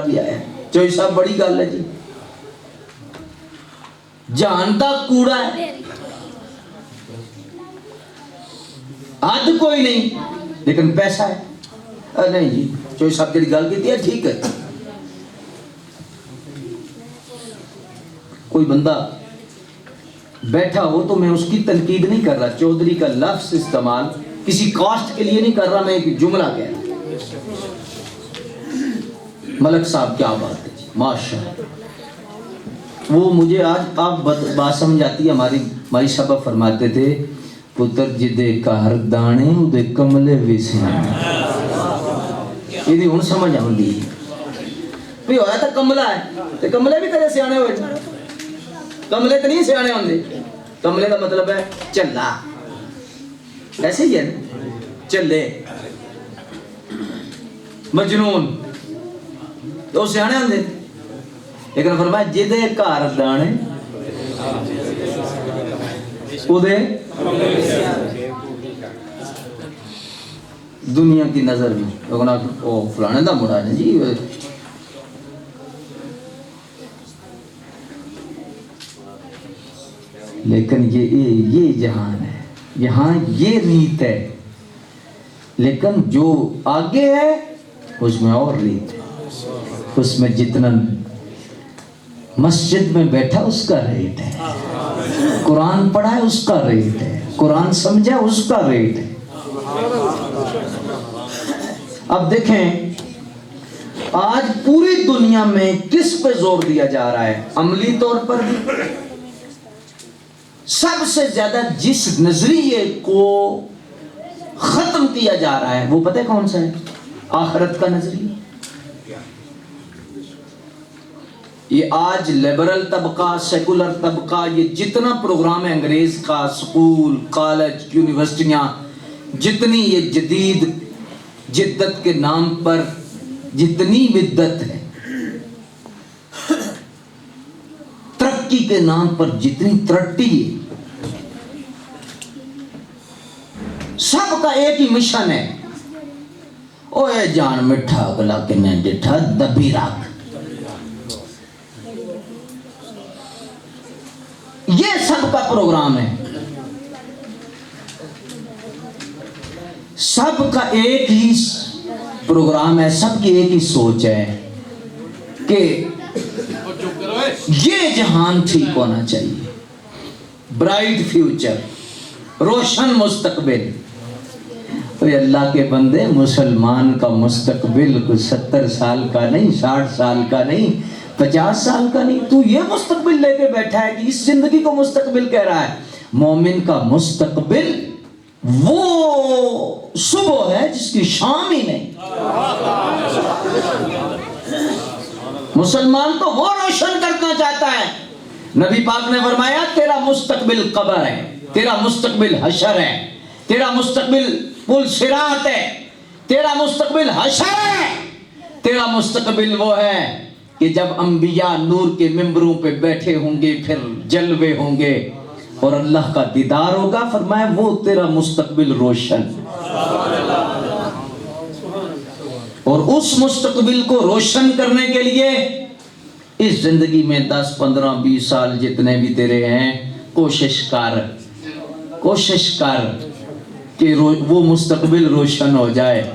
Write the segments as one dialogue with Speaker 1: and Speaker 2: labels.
Speaker 1: بھی آیا چوئی صاحب بڑی گل ہے جی جانتا کوڑا ہے آدھ کوئی نہیں لیکن پیسہ ہے نہیں جی چوئی صاحب جڑی گل کی ہے ٹھیک ہے کوئی بندہ بیٹھا ہو تو میں اس کی تنقید نہیں کر رہا چودھری کا لفظ استعمال کسی کاسٹ کے لیے نہیں کر رہا میں ایک جملہ کہہ رہا ملک صاحب کیا بات ہے ماشاءاللہ وہ مجھے آج آپ بات سمجھاتی ہے ہماری صاحبہ فرماتے تھے پتر جدے کار دانے دے کملے ویسیانے یہ دی ہون سمجھ آن دی بھی ہویا تھا کملہ ہے تے کملے بھی کدے سیانے ہوئے کملے تو نہیں سیانے ہوں دے کملے کا مطلب ہے چلا ایسے ہی ہے چلے مجنون تو سیانے ہوں دے لیکن فرمایا جدے کار دانے دے دنیا کی نظر میں فلانے دا مڑا ہے جی لیکن یہ جہان ہے یہاں یہ ریت ہے لیکن جو آگے ہے اس میں اور ریت ہے اس میں جتنا مسجد میں بیٹھا اس کا ریٹ ہے قرآن پڑھا ہے اس کا ریٹ ہے قرآن سمجھا اس کا ریٹ ہے اب دیکھیں آج پوری دنیا میں کس پہ زور دیا جا رہا ہے عملی طور پر بھی سب سے زیادہ جس نظریے کو ختم کیا جا رہا ہے وہ پتہ ہے کون سا ہے آخرت کا نظریہ یہ آج لیبرل طبقہ سیکولر طبقہ یہ جتنا پروگرام ہے انگریز کا سکول کالج یونیورسٹیاں جتنی یہ جدید جدت کے نام پر جتنی بدت ہے ترقی کے نام پر جتنی ترقی ہے سب کا ایک ہی مشن ہے اوے جان مٹھا اگلا کے میں ڈٹھا دبی رکھ یہ سب کا پروگرام ہے سب کا ایک ہی پروگرام ہے سب کی ایک ہی سوچ ہے کہ یہ جہان ٹھیک ہونا چاہیے برائٹ فیوچر روشن مستقبل اللہ کے بندے مسلمان کا مستقبل کوئی 70 سال کا نہیں 60 سال کا نہیں 50 سال کا نہیں تو یہ مستقبل لے کے بیٹھا ہے کہ اس زندگی کو مستقبل کہہ رہا ہے مومن کا مستقبل وہ صبح ہے جس کی شام ہی نہیں مسلمان تو وہ روشن کرنا چاہتا ہے نبی پاک نے فرمایا تیرا مستقبل قبر ہے تیرا مستقبل حشر ہے تیرا مستقبل پل صراط ہے تیرا مستقبل حشر ہے تیرا مستقبل وہ ہے کہ جب انبیاء نور کے ممبروں پہ بیٹھے ہوں گے پھر جلوے ہوں گے اور اللہ کا دیدار ہوگا فرمایا وہ تیرا مستقبل روشن اور اس مستقبل کو روشن کرنے کے لیے اس زندگی میں 10 15 20 سال جتنے بھی تیرے ہیں کوشش کر کہ وہ مستقبل روشن ہو جائے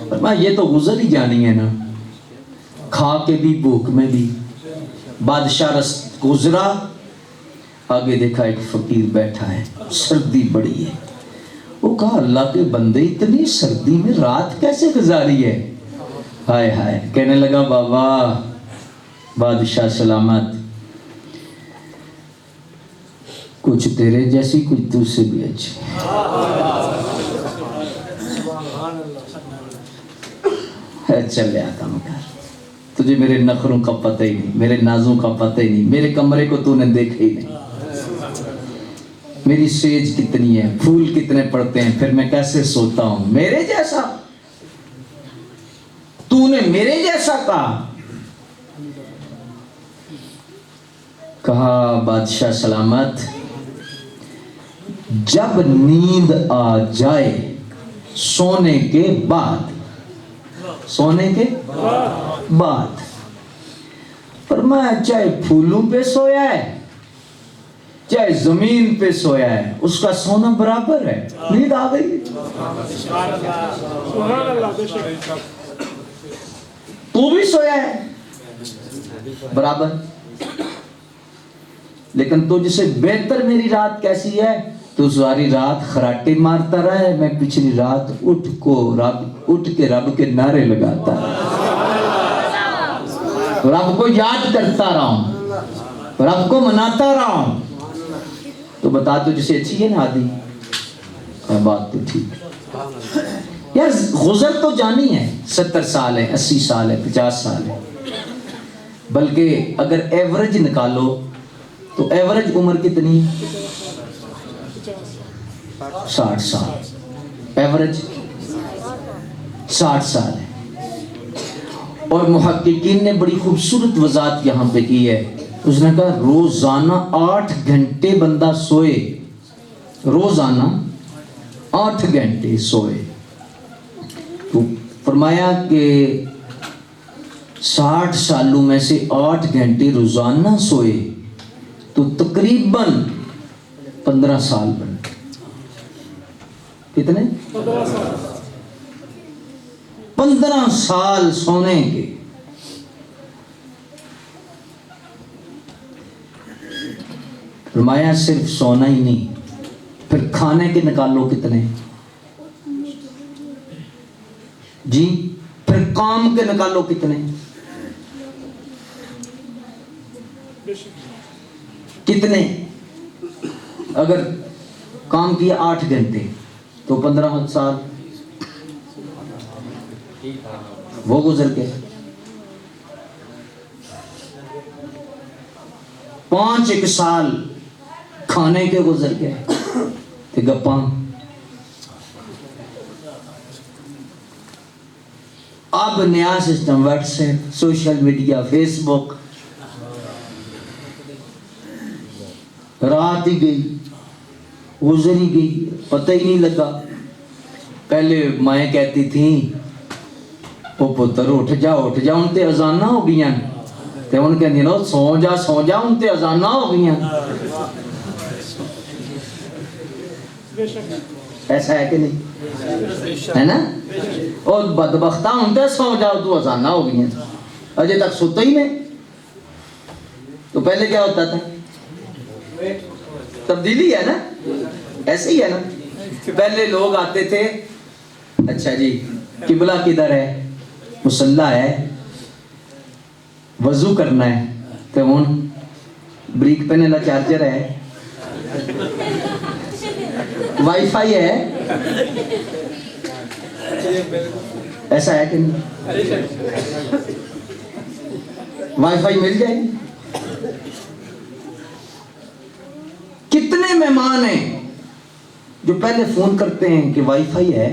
Speaker 1: فرمایا یہ تو گزر ہی جانی ہے نا کھا کے بھی بھوک میں بھی بادشاہ گزرا آگے دیکھا ایک فقیر بیٹھا ہے سردی بڑی ہے وہ کہا اللہ کے بندے اتنی سردی میں رات کیسے گزاری ہے ہائے ہائے کہنے لگا بابا بادشاہ سلامت کچھ تیرے جیسی کچھ تجھ سے بھی اچھی چل آتا ہوں گھر تجھے میرے نخروں کا پتہ ہی نہیں میرے نازوں کا پتہ ہی نہیں میرے کمرے کو تو نے دیکھا ہی نہیں میری سیج کتنی ہے پھول کتنے پڑتے ہیں پھر میں کیسے سوتا ہوں میرے جیسا تو نے میرے جیسا کہا بادشاہ سلامت جب نیند آ جائے سونے کے بعد فرمایا چاہے پھولوں پہ سویا ہے چاہے زمین پہ سویا ہے اس کا سونا برابر ہے. نیند آ گئی. تو بھی سویا ہے برابر. لیکن تجھ سے بہتر میری رات کیسی ہے؟ تو ساری رات خراٹے مارتا رہا ہے, میں پچھلی رات اٹھ کے رب کے نعرے لگاتا ہے, رب کو یاد کرتا رہا ہوں, رب کو مناتا رہا ہوں. تو بتا تجھ سے اچھی ہے نا عادی؟ بات تو ٹھیک یار. گزر تو جانی ہے, 70 سال ہے, 80 سال ہے, 50 سال ہے, بلکہ اگر ایوریج نکالو تو ایوریج عمر کتنی ہے؟ 60 سال. ایوریج 60 سال ہے. اور محققین نے بڑی خوبصورت وضاحت یہاں پہ کی ہے. اس نے کہا روزانہ 8 گھنٹے بندہ سوئے, روزانہ 8 گھنٹے سوئے. تو فرمایا کہ 60 سالوں میں سے 8 گھنٹے روزانہ سوئے تو تقریباً 15 سال بن. کتنے؟ 15 سال سونے کے. فرمایا صرف سونا ہی نہیں, پھر کھانے کے نکالو کتنے جی, پھر کام کے نکالو کتنے, کتنے. اگر کام کیا 8 گھنٹے تو 15 سال وہ گزر کے, 5 سال کھانے کے گزر گئے تو گپاں. اب نیا system WhatsApp, social media, Facebook. رات ہی گئی, گزر ہی گئی, پتہ ہی نہیں لگا. پہلے مائیں کہتی تھیں او پتر اٹھ جا ان تے اذاناں ہو گئی ہیں, تے ان کہندی نو سو جا ان تے اذاناں ہو گئی ہیں. ایسا ہے کہ نہیں ہے نا؟ اور بدبختہ ان تے سو جاؤ تو اذاناں ہو گئی ہیں, اجے تک سوتا ہی نہیں. تو پہلے کیا ہوتا تھا؟ تبدیلی ہے نا, ایسے ہی ہے نا. پہلے لوگ آتے تھے, اچھا جی قبلہ کدھر ہے؟ مصلی ہے, وضو کرنا ہے تو ہوں بریک پہنے لا چارجر ہے, وائی فائی ہے, ایسا ہے کہ نہیں؟ وائی فائی مل جائے. کتنے مہمان ہیں جو پہلے فون کرتے ہیں کہ وائی فائی ہے,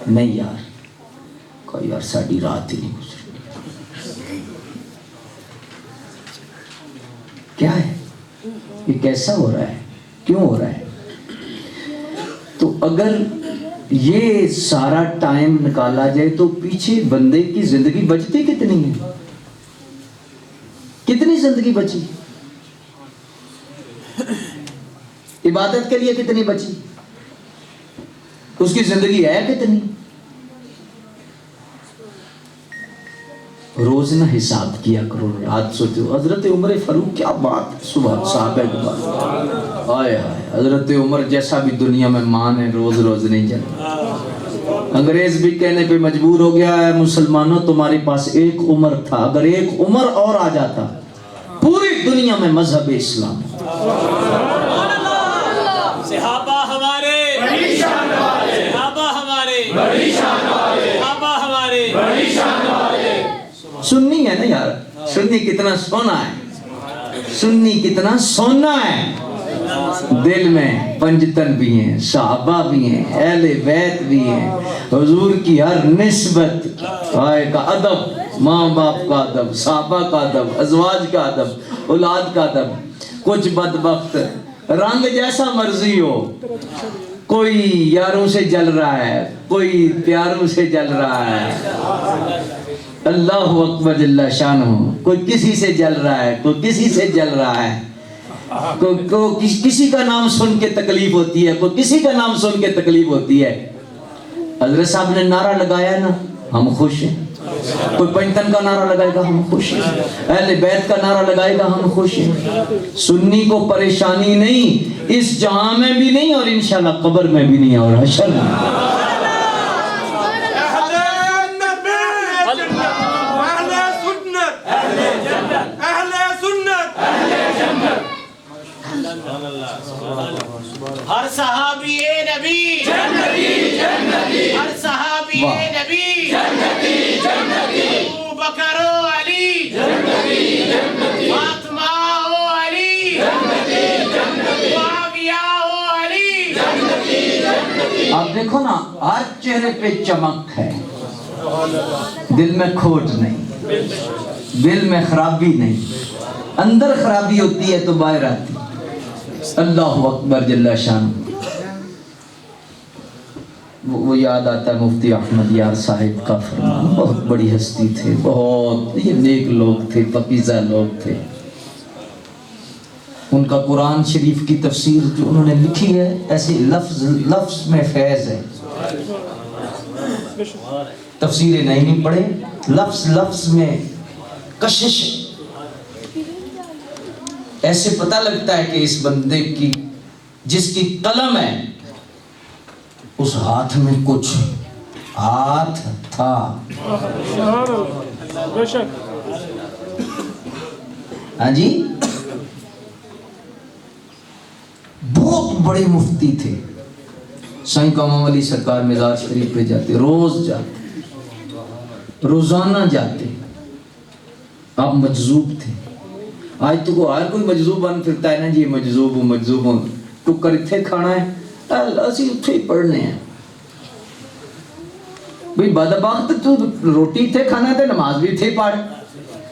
Speaker 1: نہیں یار کوئی یار ساڑی رات ہی نہیں گزری. کیا ہے یہ, کیسا ہو رہا ہے, کیوں ہو رہا ہے؟ تو اگر یہ سارا ٹائم نکالا جائے تو پیچھے بندے کی زندگی بچتی کتنی ہے, کتنی زندگی بچی, عبادت کے لیے کتنی بچی, اس کی زندگی ہے کتنی. روز نہ حساب کیا کرو, رات سوچو. حضرت عمر فاروق کیا بات, صبح صحابہ کی بات, آئے ہائے. حضرت عمر جیسا بھی دنیا میں مان ہے, روز نہیں چلتا. انگریز بھی کہنے پہ مجبور ہو گیا ہے, مسلمانوں تمہارے پاس ایک عمر تھا, اگر ایک عمر اور آ جاتا پوری دنیا میں مذہب اسلام.
Speaker 2: صحابہ ہمارے بڑی شان والے, صحابہ ہمارے بڑی شان والے, صحابہ ہمارے بڑی شان والے.
Speaker 1: سنی ہے نا یار, سنی کتنا سونا ہے, سنی کتنا سونا ہے. دل میں پنجتن بھی ہیں, صحابہ بھی ہیں, اہل بیت بھی ہیں, حضور کی ہر نسبت آئے کا ادب, ماں باپ کا ادب, صحابہ کا ادب, ازواج کا ادب, اولاد کا ادب. کچھ بدبخت رنگ جیسا مرضی ہو, کوئی یاروں سے جل رہا ہے, کوئی پیاروں سے جل رہا ہے, اللہ اکبر جل شانہ. کوئی کسی سے جل رہا ہے, کوئی کسی سے جل رہا ہے, کسی کا نام سن کے تکلیف ہوتی ہے, کوئی کسی کا نام سن کے تکلیف ہوتی ہے. حضرت صاحب نے نعرہ لگایا نا, ہم خوش ہیں. کوئی پنجتن کا نعرہ لگائے گا, ہم خوش ہیں. اہل بیت کا نعرہ لگائے گا, ہم خوش ہیں. سنی کو پریشانی نہیں, اس جہاں میں بھی نہیں اور انشاءاللہ قبر میں بھی نہیں اور حشر میں.
Speaker 2: ہر صحابی نبی جنتی جنتی, ہر صحابی نبی جنتی جنتی, ابو بکر و علی جنتی جنتی, فاطمہ و علی جنتی جنتی, معاویہ و علی جنتی جنتی.
Speaker 1: آپ دیکھو نا, ہر چہرے پہ چمک ہے, دل میں کھوٹ نہیں, دل میں خرابی نہیں. اندر خرابی ہوتی ہے تو باہر آتی. اللہ اکبر جل شان. وہ یاد آتا ہے مفتی احمد یار صاحب کا فرمان. بہت بڑی ہستی تھے, بہت یہ نیک لوگ تھے, پاکیزہ لوگ تھے. ان کا قرآن شریف کی تفسیر جو انہوں نے لکھی ہے, ایسی لفظ لفظ میں فیض ہے. تفسیریں نہیں پڑھے, لفظ لفظ میں کشش. ایسے پتہ لگتا ہے کہ اس بندے کی جس کی قلم ہے اس ہاتھ میں کچھ ہاتھ تھا. ہاں جی, بہت بڑے مفتی تھے. سائیں کامہ والی سرکار مزار شریف پہ جاتے, روز جاتے, روزانہ جاتے. آپ مجذوب تھے. آج تو ہر کوئی مجذوب بن پھرتا ہے نا جی, مجذوب ہوں مجذوب ہوں. ٹکر اتھے کھانا ہے, اسی اتھے ہی پڑھنے ہیں. بھئی بدبخت, تو روٹی اتھے کھانا ہے تو نماز بھی اتھے پڑھ.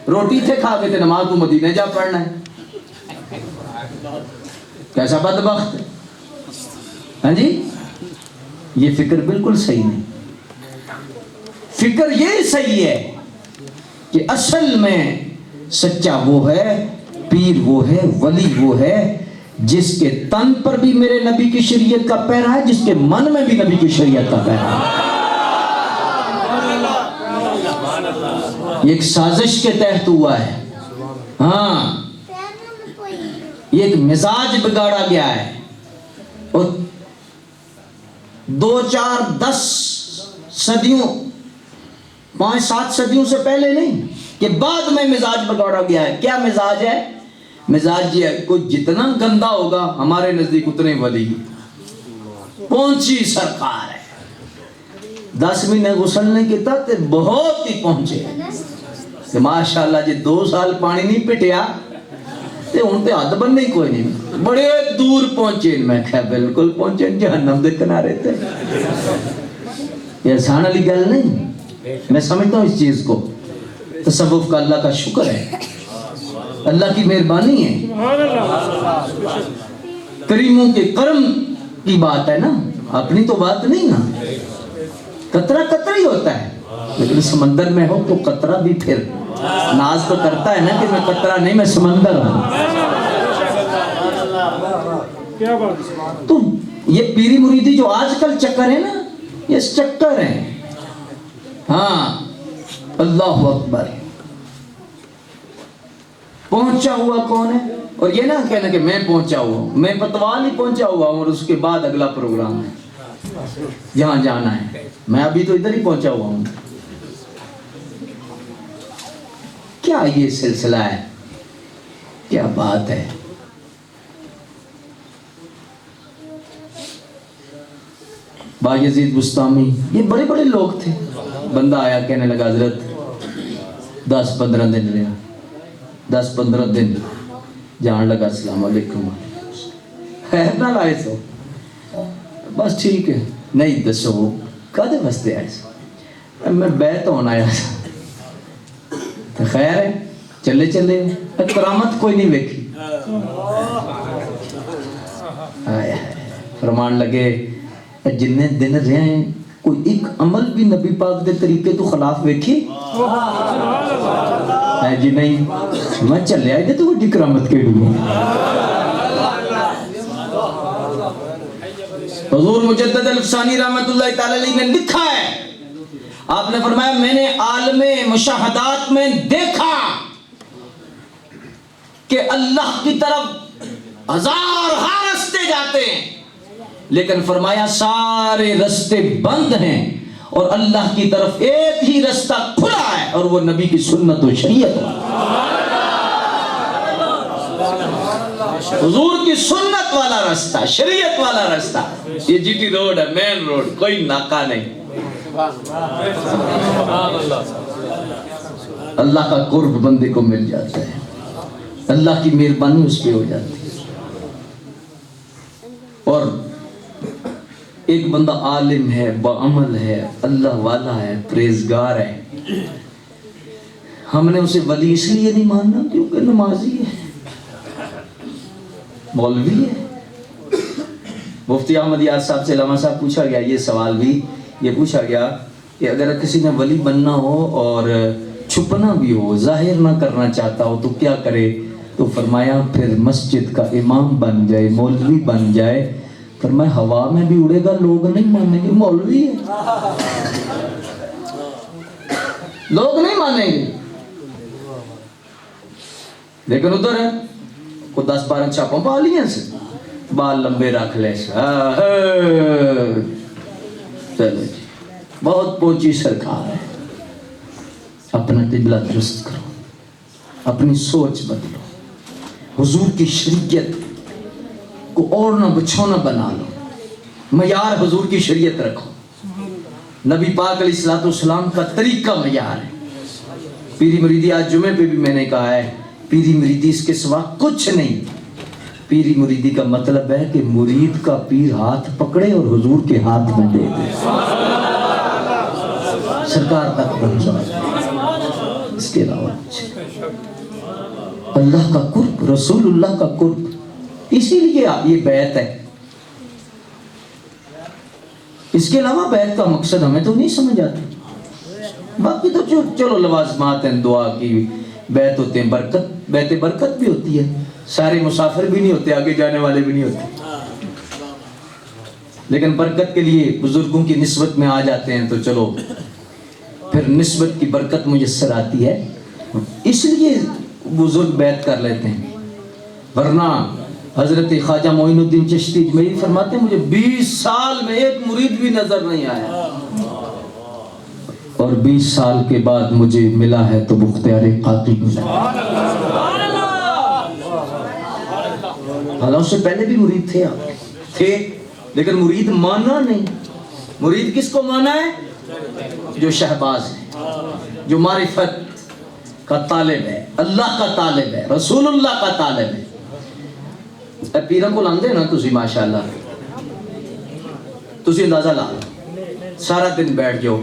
Speaker 1: روٹی اتھے کھا کے تو نماز تو مدینے جا پڑھنا ہے. کیسا بدبخت ہے. ہاں جی, یہ فکر بالکل صحیح نہیں. فکر یہ صحیح ہے کہ اصل میں سچا وہ ہے, پیر وہ ہے, ولی وہ ہے جس کے تن پر بھی میرے نبی کی شریعت کا پیرا ہے, جس کے من میں بھی نبی کی شریعت کا پیرا ہے. یہ ایک سازش کے تحت ہوا ہے. ہاں, یہ ایک مزاج بگاڑا گیا ہے. اور 2 4 10 صدیوں 5 7 صدیوں سے پہلے نہیں کہ بعد میں مزاج بگاڑا گیا ہے. کیا مزاج ہے؟ مزاج یہ ہے, کوئی جتنا گندا ہوگا ہمارے نزدیک اتنے ولی. پہنچی سرکار ہے, 10 مہینے غسل نہیں کیتا تے بہت ہی پہنچے کہ ماشاءاللہ جی 2 سال پانی نہیں پٹیا تے ہن تے حد بننے کوئی نہیں. بڑے دور پہنچے. میں کہا بالکل پہنچے, جہنم دے کنارے تے. یہ آسان والی گل نہیں. میں سمجھتا ہوں اس چیز کو. تصوف کا اللہ کا شکر ہے, اللہ کی مہربانی ہے. کریموں کے کرم کی بات ہے نا, اپنی تو بات نہیں نا. قطرہ قطرہ ہی ہوتا ہے, لیکن سمندر میں ہو تو قطرہ بھی پھر ناز تو کرتا ہے نا کہ میں قطرہ نہیں, میں سمندر ہوں. تو یہ پیری مریدی جو آج کل چکر ہے نا, یہ چکر ہے. ہاں, اللہ اکبر. پہنچا ہوا کون ہے؟ اور یہ نہ کہنا کہ میں پہنچا ہوا ہوں, میں پتوال ہی پہنچا ہوا ہوں اور اس کے بعد اگلا پروگرام ہے جہاں جانا ہے. میں ابھی تو ادھر ہی پہنچا ہوا ہوں. کیا یہ سلسلہ ہے, کیا بات ہے. بایزید بستامی, یہ بڑے بڑے لوگ تھے. بندہ آیا کہنے لگا حضرت 10-15 دن رہا, 10-15 دن جان لگا السلام علیکم, خیر نہ لائے سو, بس ٹھیک ہے. نہیں دسو کدے واسطے آئے سو؟ میں بیت ہونا آیا تو خیر ہے, چلے چلے. کرامت کوئی نہیں ویکھی. فرمان لگے جنہیں دن رہے ہیں کوئی ایک عمل بھی نبی پاک دے طریقے تو خلاف ویکھی ہے جی نہیں میں چلے آئے تو وہ کرامت کے لیے حضور مجدد الفسانی رحمت اللہ تعالی علیہ نے لکھا ہے، آپ نے فرمایا میں نے عالم مشاہدات میں دیکھا کہ اللہ کی طرف ہزار رستے جاتے ہیں، لیکن فرمایا سارے رستے بند ہیں اور اللہ کی طرف ایک ہی رستہ کھلا ہے اور وہ نبی کی سنت و شریعت ہے، حضور کی سنت والا رستہ، شریعت والا رستہ۔ یہ جی ٹی روڈ ہے، مین روڈ، کوئی ناکہ نہیں۔ اللہ کا قرب بندے کو مل جاتا ہے، اللہ کی مہربانی اس پہ ہو جاتی ہے۔ اور ایک بندہ عالم ہے، بعمل ہے، اللہ والا ہے، پریزگار ہے، ہم نے اسے ولی اس لیے نہیں ماننا کیونکہ نمازی ہے، مولوی ہے۔ مفتی احمد یار صاحب سے علامہ صاحب پوچھا گیا یہ سوال بھی، یہ پوچھا گیا کہ اگر کسی نے ولی بننا ہو اور چھپنا بھی ہو، ظاہر نہ کرنا چاہتا ہو تو کیا کرے؟ تو فرمایا پھر مسجد کا امام بن جائے، مولوی بن جائے۔ فرمایا ہوا میں بھی اڑے گا، لوگ نہیں مانیں گے، مولوی ہے، لوگ نہیں مانیں گے۔ لیکن ادھر ہے کو 10-12 چھاپوں پا لیا سے، بال لمبے رکھ لے سے، چلو جی بہت پہنچی سرکار ہے۔ اپنا قبلہ درست کرو، اپنی سوچ بدلو، حضور کی شریعت کو اور نہ بچھونا بنا لو، معیار حضور کی شریعت رکھو، نبی پاک علیہ السلام کا طریقہ معیار ہے۔ پیری مریدی آج جمعے پہ بھی میں نے کہا ہے، پیری مریدی اس کے سوا کچھ نہیں۔ پیری مریدی کا مطلب ہے کہ مرید کا پیر ہاتھ پکڑے اور حضور کے ہاتھ میں دے دے، سرکار تک پہنچائے، اس کے علاوہ اللہ کا قرب، رسول اللہ کا قرب۔ اسی لیے یہ بیعت ہے، اس کے علاوہ بیعت کا مقصد ہمیں تو نہیں سمجھ آتا۔ باقی تو چلو لوازمات ہیں، دعا کی بیعت ہوتے ہیں، برکت، بیعت برکت بھی ہوتی ہے، سارے مسافر بھی نہیں ہوتے، آگے جانے والے بھی نہیں ہوتے، لیکن برکت کے لیے بزرگوں کی نسبت میں آ جاتے ہیں تو چلو پھر نسبت کی برکت میسر آتی ہے، اس لیے بزرگ بیعت کر لیتے ہیں۔ ورنہ حضرت خواجہ معین الدین چشتی اجمیری فرماتے ہیں مجھے 20 سال میں ایک مرید بھی نظر نہیں آیا، اور 20 سال کے بعد مجھے ملا ہے تو مختار قاطع ملا۔ حالانکہ اس سے پہلے بھی مرید تھے لیکن مرید مانا نہیں۔ مرید کس کو مانا ہے؟ جو شہباز ہے، جو معرفت کا طالب ہے، اللہ کا طالب ہے، رسول اللہ کا طالب ہے۔ پیروں کو لاندے نا تسی ماشاءاللہ، تسی اندازہ لا سارا دن بیٹھ جاؤ،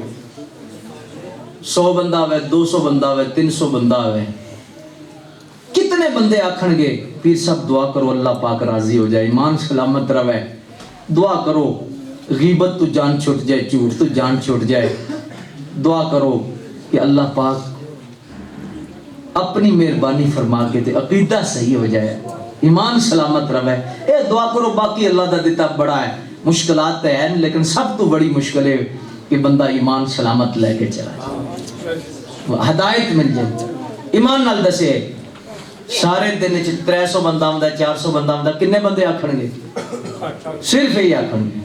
Speaker 1: 100 بندہ ہوئے، 200 بندہ ہوئے، 300 بندہ ہوئے، کتنے بندے آکھن گے پیر صاحب دعا کرو اللہ پاک راضی ہو جائے، ایمان سلامت رہے، دعا کرو غیبت تو جان چھوٹ جائے، جھوٹ تو جان چھوٹ جائے، دعا کرو کہ اللہ پاک اپنی مہربانی فرما کے تے عقیدہ صحیح ہو جائے، ایمان سلامت رہے، اے دعا کرو، باقی اللہ دا دیتا بڑا ہے، مشکلات ہے لیکن سب تو بڑی مشکل ہے کہ بندہ ایمان سلامت لے کے چلا جائے، ہدایت مل جائے۔ ایمان نال دسے سارے دن 300 بندہ ہوندا، 400 بندہ ہوندا، کنے بندے آکھن گے؟ صرف یہی آکھن گے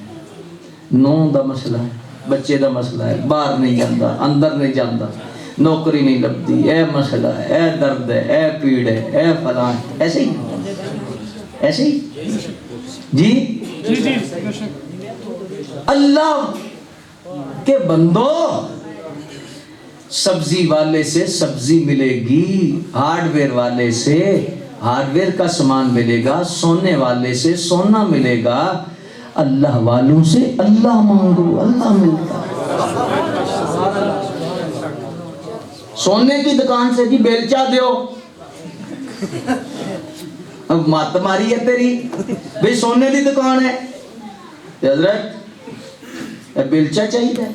Speaker 1: نو دا مسئلہ ہے، بچے دا مسئلہ ہے، باہر نہیں جاندا، اندر نہیں جاندا، نوکری نہیں لبدی، اے مسئلہ ہے، اے درد ہے، اے پیڑ ہے، اے فلان، ایسے ہی ایسے ہی جی۔ اللہ کے بندو، سبزی والے سے سبزی ملے گی، ہارڈ ویئر والے سے ہارڈ ویئر کا سامان ملے گا، سونے والے سے سونا ملے گا، اللہ والوں سے اللہ مانگو، اللہ ملتا۔ سونے کی دکان سے بھی بیلچہ دیو، اب مات ماری ہے تیری، بھئی سونے دی دکان ہے، حضرت بیلچہ چاہیے،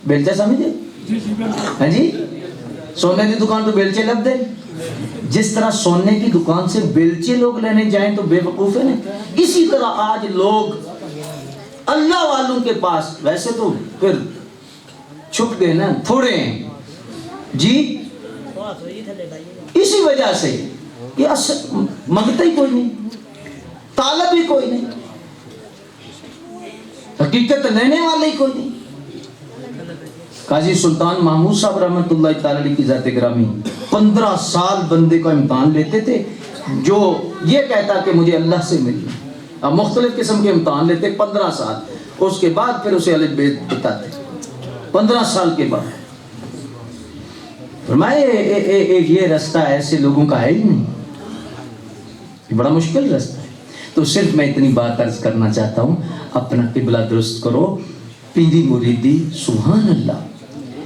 Speaker 1: بیلچہ سمجھے ہاں جی سونے کی دکان تو بیلچے لب دیں. جس طرح سونے کی دکان سے بیلچے لوگ لینے جائیں تو بے وقوف ہیں، اسی طرح آج لوگ اللہ والوں کے پاس، ویسے تو پھر چھپ گئے نا، تھوڑے ہیں جی، اسی وجہ سے کہ منگتا ہی کوئی نہیں، طالب ہی کوئی نہیں، حقیقت لینے والے ہی کوئی نہیں. قاضی سلطان محمود صاحب رحمۃ اللہ تعالی علیہ کی ذات گرامی 15 سال بندے کا امتحان لیتے تھے، جو یہ کہتا کہ مجھے اللہ سے ملنا. اب مختلف قسم کے امتحان لیتے 15 سال، اس کے بعد پھر اسے الف ب بتاتے 15 سال کے بعد. فرمائے یہ رستہ ایسے لوگوں کا ہے ہی نہیں، یہ بڑا مشکل رستہ ہے. تو صرف میں اتنی بات عرض کرنا چاہتا ہوں، اپنا قبلہ درست کرو. پیری مریدی سبحان اللہ،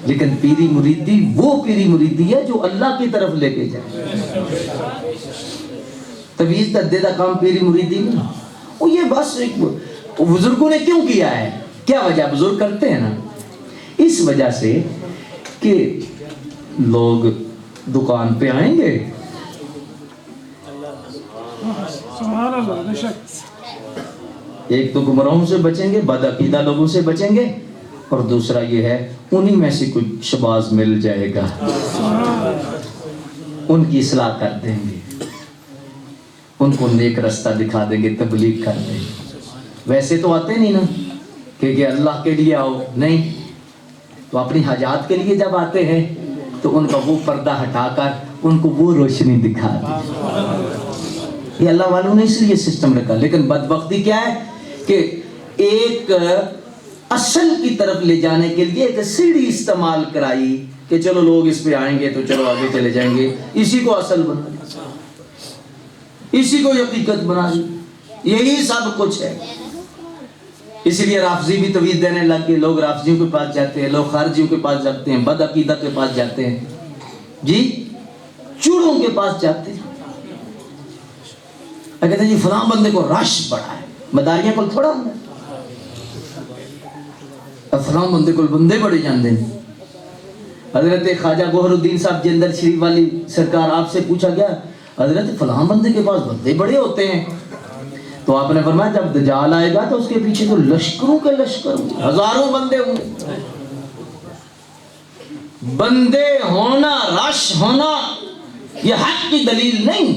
Speaker 1: لیکن پیری مریدی وہ پیری مریدی ہے جو اللہ کی طرف لے کے جائے. تویز دے دا کام پیری مریدی نہیں. وہ یہ بس بزرگوں نے کیوں کیا ہے؟ کیا وجہ؟ بزرگ کرتے ہیں نا اس وجہ سے کہ لوگ دکان پہ آئیں گے، ایک تو گمراہوں سے بچیں گے، بد عقیدہ لوگوں سے بچیں گے، اور دوسرا یہ ہے انہی میں سے کچھ شباز مل جائے گا، ان کی اصلاح کر دیں گے، ان کو نیک رستہ دکھا دیں گے، تبلیغ کر دیں گے. ویسے تو آتے نہیں نا کہ اللہ کے لیے آؤ، نہیں، تو اپنی حاجات کے لیے جب آتے ہیں تو ان کا وہ پردہ ہٹا کر ان کو وہ روشنی دکھا دی. یہ اللہ والوں نے اس لیے سسٹم رکھا. لیکن بدبختی کیا ہے کہ ایک اصل کی طرف لے جانے کے لیے ایک سیڑھی استعمال کرائی کہ چلو لوگ اس پہ آئیں گے تو چلو آگے چلے جائیں گے، اسی کو اصل بنا دی، اسی کو حقیقت بنا دی. یہی سب کچھ ہے. اس لیے رافضی بھی تویز دینے لگ گئے. لوگ رافضیوں کے پاس جاتے ہیں، لوگ خارجیوں کے پاس جاتے ہیں، بد عقیدہ کے پاس جاتے ہیں، جی چوڑوں کے پاس جاتے ہیں. کہتے ہیں جی فلاں بندے کو رش بڑا ہے، مداریاں کو تھوڑا ہوں فلاں بندے کو بندے بڑے جاندے ہیں. حضرت خواجہ گوہر الدین صاحب جندر شریف والی سرکار، آپ سے پوچھا گیا حضرت فلاں بندے کے پاس بندے بڑے ہوتے ہیں، تو آپ نے فرمایا جب دجال آئے گا تو اس کے پیچھے تو لشکروں کے لشکر ہوں گے، ہزاروں بندے ہوں گے. بندے ہونا، رش ہونا یہ حق کی دلیل نہیں،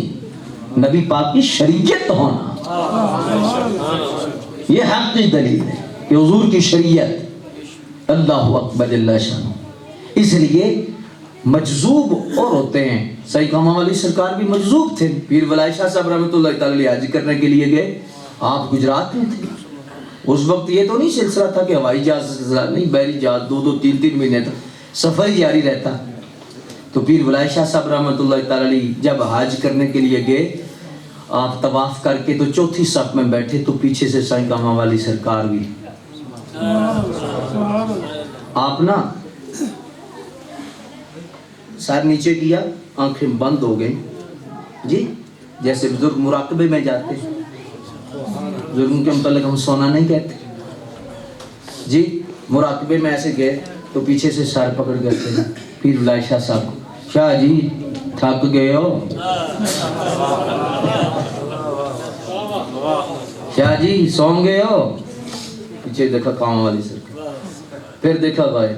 Speaker 1: نبی پاک کی شریعت ہونا یہ حق کی دلیل ہے کہ حضور کی شریعت. اللہ اکبر جل شانہ. اس لیے مجذوب اور ہوتے ہیں. سید کامہ والی سرکار بھی مجذوب تھے. پیر ولائی شاہ صاحب رحمۃ اللہ تعالی علیہ حج کرنے کے لیے گئے، آپ گجرات میں تھے. اس وقت یہ تو نہیں سلسلہ تھا کہ ہوائی جہاز سے سلسلہ نہیں، بحری جہاز 2-3 مہینے تک سفر ہی جاری رہتا. تو پیر ولائی شاہ صاحب رحمۃ اللہ تعالی علیہ جب حج کرنے کے لیے گئے، آپ طواف کر کے تو چوتھی صف میں بیٹھے تو پیچھے سے سائیں کامہ والی سرکار بھی. آپ نا سر نیچے کیا، آنکھیں بند ہو گئیں جی، جیسے بزرگ مراقبے میں جاتے ہیں. بزرگوں کے متعلق ہم سونا نہیں کہتے جی. مراقبے میں ایسے گئے تو پیچھے سے سر پکڑ گئے تھے پیر ولائی شاہ صاحب کو. شاہ جی تھک گئے ہو، شاہ جی سو گئے ہو. پیچھے دیکھا کام والی سرکار، پھر دیکھا بھائی